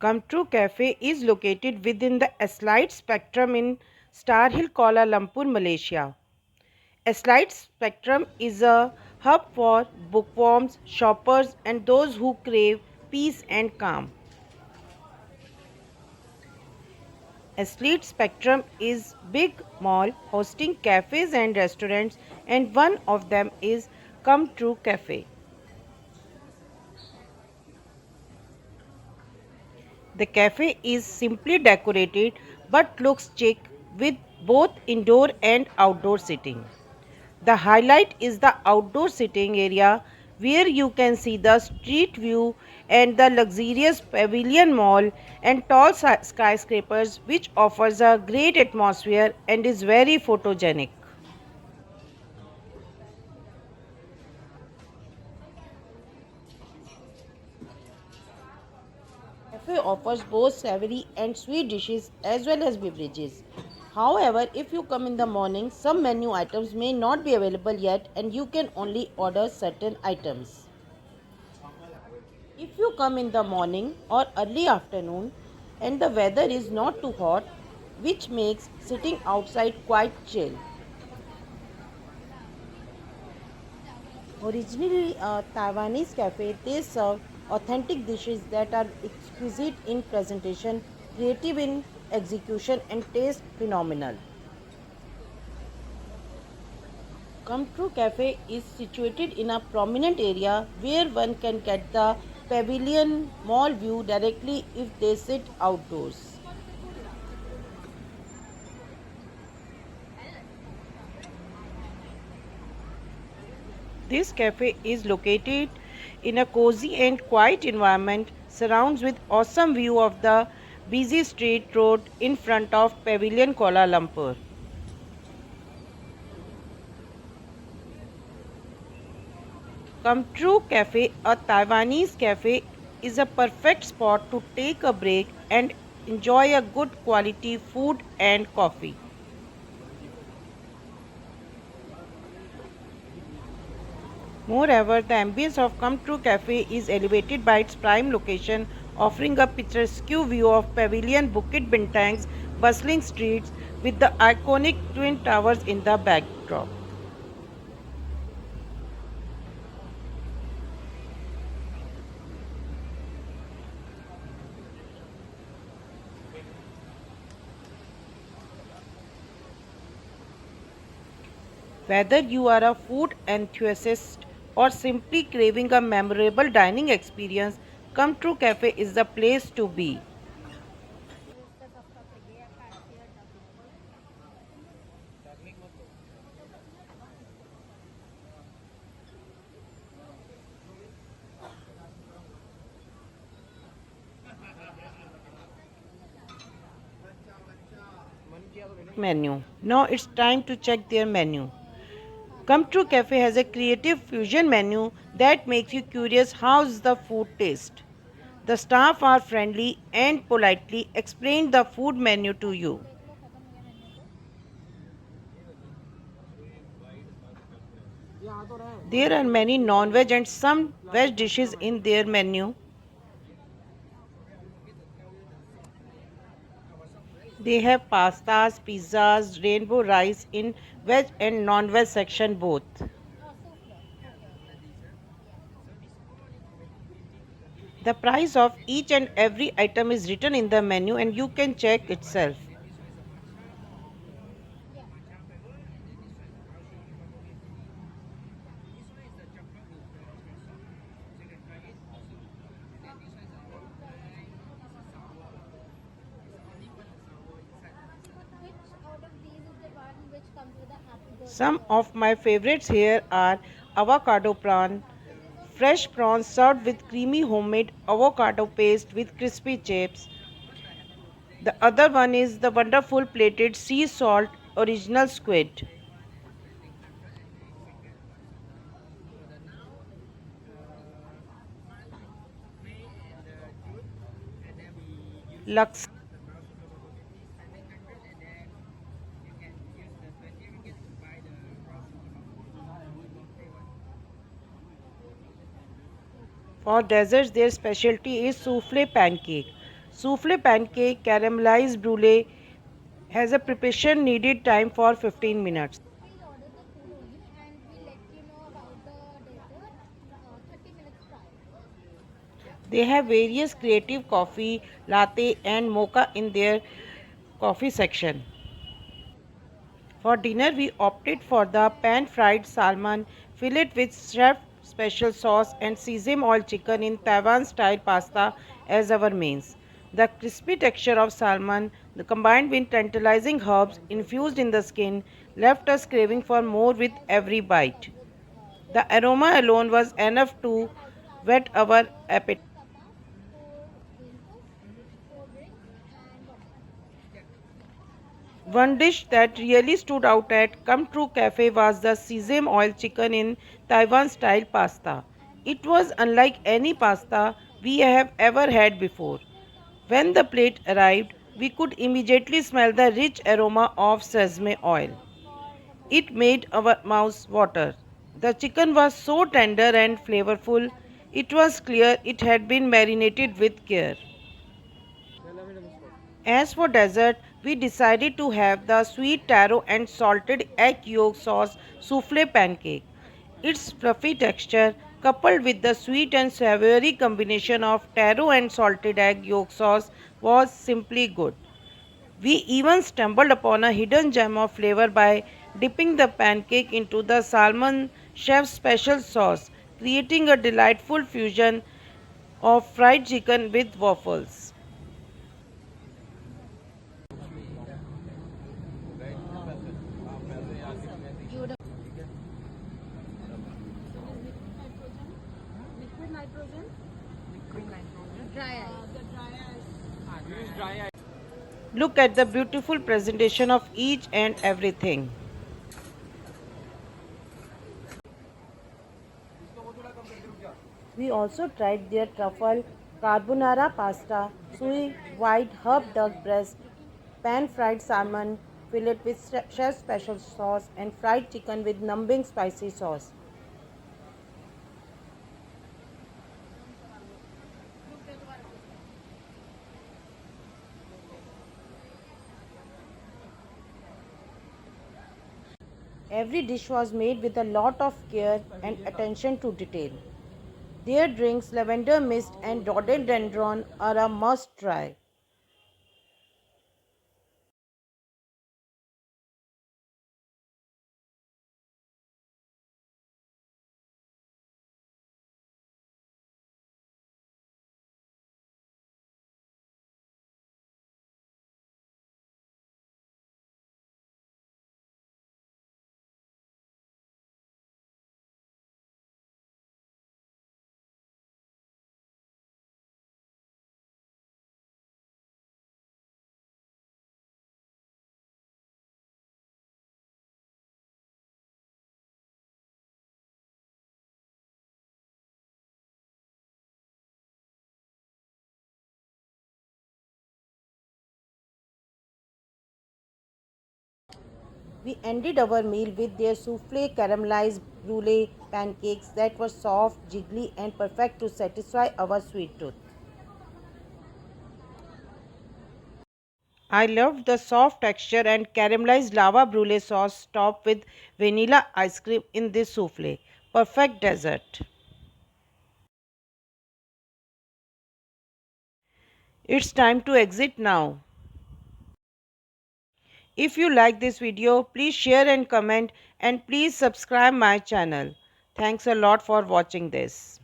Come True Cafe is located within the Eslite Spectrum in Star Hill, Kuala Lumpur, Malaysia. Eslite Spectrum is a hub for bookworms, shoppers, and those who crave peace and calm. Eslite Spectrum is big mall hosting cafes and restaurants, and one of them is Come True Cafe. The cafe is simply decorated but looks chic with both indoor and outdoor seating. The highlight is the outdoor sitting area where you can see the street view and the luxurious pavilion mall and tall skyscrapers, which offers a great atmosphere and is very photogenic. Cafe offers both savory and sweet dishes as well as beverages. However, if you come in the morning, some menu items may not be available yet and you can only order certain items. If you come in the morning or early afternoon and the weather is not too hot, which makes sitting outside quite chill. Originally a Taiwanese cafe, they serve authentic dishes that are exquisite in presentation, creative in execution, and taste phenomenal. Come True Cafe is situated in a prominent area where one can get the pavilion mall view directly if they sit outdoors. This cafe is located in a cozy and quiet environment, surrounds with awesome view of the busy street road in front of Pavilion Kuala Lumpur. Come True Cafe, a Taiwanese cafe, is a perfect spot to take a break and enjoy a good quality food and coffee. Moreover, the ambience of Come True Cafe is elevated by its prime location, offering a picturesque view of Pavilion Bukit Bintang's bustling streets with the iconic Twin Towers in the backdrop. Whether you are a food enthusiast or simply craving a memorable dining experience, Come True Cafe is the place to be. Menu. Now it's time to check their menu. Come True Cafe has a creative fusion menu that makes you curious how's the food taste. The staff are friendly and politely explain the food menu to you. There are many non-veg and some veg dishes in their menu. They have pastas, pizzas, rainbow rice in veg and non-veg section both. The price of each and every item is written in the menu and you can check itself. Some of my favorites here are avocado prawn, fresh prawns served with creamy homemade avocado paste with crispy chips. The other one is the wonderful plated sea salt original squid. Lux For desserts, their specialty is souffle pancake. Souffle pancake caramelized brulee has a preparation needed time for 15 minutes. We'll order the food only and we'll let you know about the dessert 30 minutes prior. They have various creative coffee, latte, and mocha in their coffee section. For dinner, we opted for the pan fried salmon fillet with chef special sauce and sesame oil chicken in Taiwan style pasta as our mains. The crispy texture of salmon, combined with tantalizing herbs infused in the skin, left us craving for more with every bite. The aroma alone was enough to whet our appetite. Tapas, 4 main course, 4 drinks and water. One dish that really stood out at Come True Cafe was the sesame oil chicken in Taiwan style pasta. It was unlike any pasta we have ever had before. When the plate arrived, we could immediately smell the rich aroma of sesame oil. It made our mouths water. The chicken was so tender and flavorful, it was clear it had been marinated with care. As for dessert, we decided to have the sweet taro and salted egg yolk sauce souffle pancake. Its fluffy texture, coupled with the sweet and savory combination of taro and salted egg yolk sauce, was simply good. We even stumbled upon a hidden gem of flavor by dipping the pancake into the salmon chef's special sauce, creating a delightful fusion of fried chicken with waffles. Liquid nitrogen, dry ice. Look at the beautiful presentation of each and everything. We also tried their truffle carbonara pasta, sweet white herb duck breast, pan fried salmon fillet with chef's special sauce, and fried chicken with numbing spicy sauce. Every dish was made with a lot of care and attention to detail. Their drinks, lavender mist and rhododendron, are a must try. We ended our meal with their souffle caramelized brulee pancakes that were soft, jiggly, and perfect to satisfy our sweet tooth. I loved the soft texture and caramelized lava brulee sauce topped with vanilla ice cream in this souffle. Perfect dessert. It's time to exit now. If you like this video, please share and comment and please subscribe my channel. Thanks a lot for watching this.